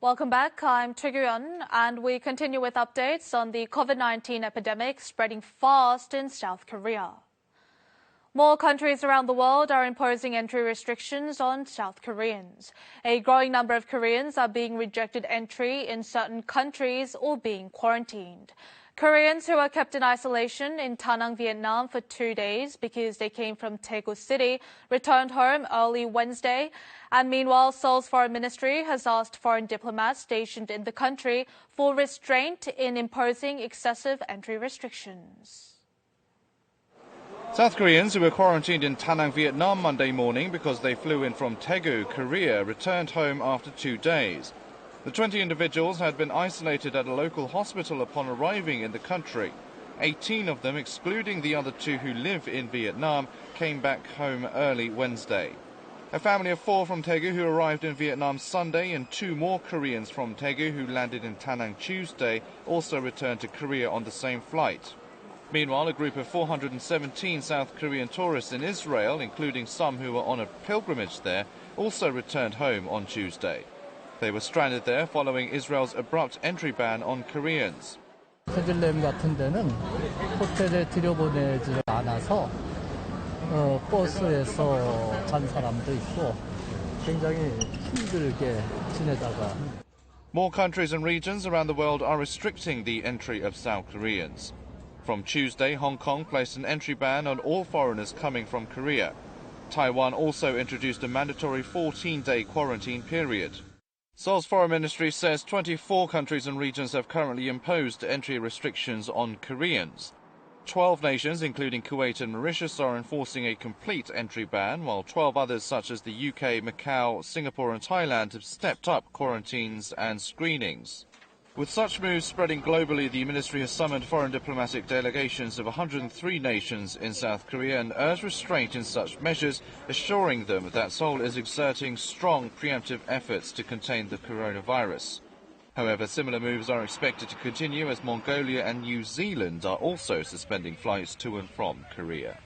Welcome back. I'm Tae-gyun, and we continue with updates on the COVID-19 epidemic spreading fast in South Korea. More countries around the world are imposing entry restrictions on South Koreans. A growing number of Koreans are being rejected entry in certain countries or being quarantined. Koreans who are kept in isolation in Danang, Vietnam for 2 days because they came from Daegu City returned home early Wednesday. And meanwhile, Seoul's foreign ministry has asked foreign diplomats stationed in the country for restraint in imposing excessive entry restrictions. South Koreans who were quarantined in Danang, Vietnam Monday morning because they flew in from Daegu, Korea, returned home after 2 days. The 20 individuals had been isolated at a local hospital upon arriving in the country. 18 of them, excluding the other 2 who live in Vietnam, came back home early Wednesday. A family of 4 from Daegu who arrived in Vietnam Sunday and 2 more Koreans from Daegu who landed in Danang Tuesday also returned to Korea on the same flight. Meanwhile, a group of 417 South Korean tourists in Israel, including some who were on a pilgrimage there, also returned home on Tuesday. They were stranded there following Israel's abrupt entry ban on Koreans. 세들렘 같은 데는 호텔에 들여보내지 않아서 버스에서 잔 사람도 있고 굉장히 힘들게 지내다가. More countries and regions around the world are restricting the entry of South Koreans. From Tuesday, Hong Kong placed an entry ban on all foreigners coming from Korea. Taiwan also introduced a mandatory 14-day quarantine period. Seoul's foreign ministry says 24 countries and regions have currently imposed entry restrictions on Koreans. 12 nations, including Kuwait and Mauritius, are enforcing a complete entry ban, while 12 others such as the UK, Macau, Singapore and Thailand have stepped up quarantines and screenings. With such moves spreading globally, the ministry has summoned foreign diplomatic delegations of 103 nations in South Korea and urged restraint in such measures, assuring them that Seoul is exerting strong preemptive efforts to contain the coronavirus. However, similar moves are expected to continue as Mongolia and New Zealand are also suspending flights to and from Korea.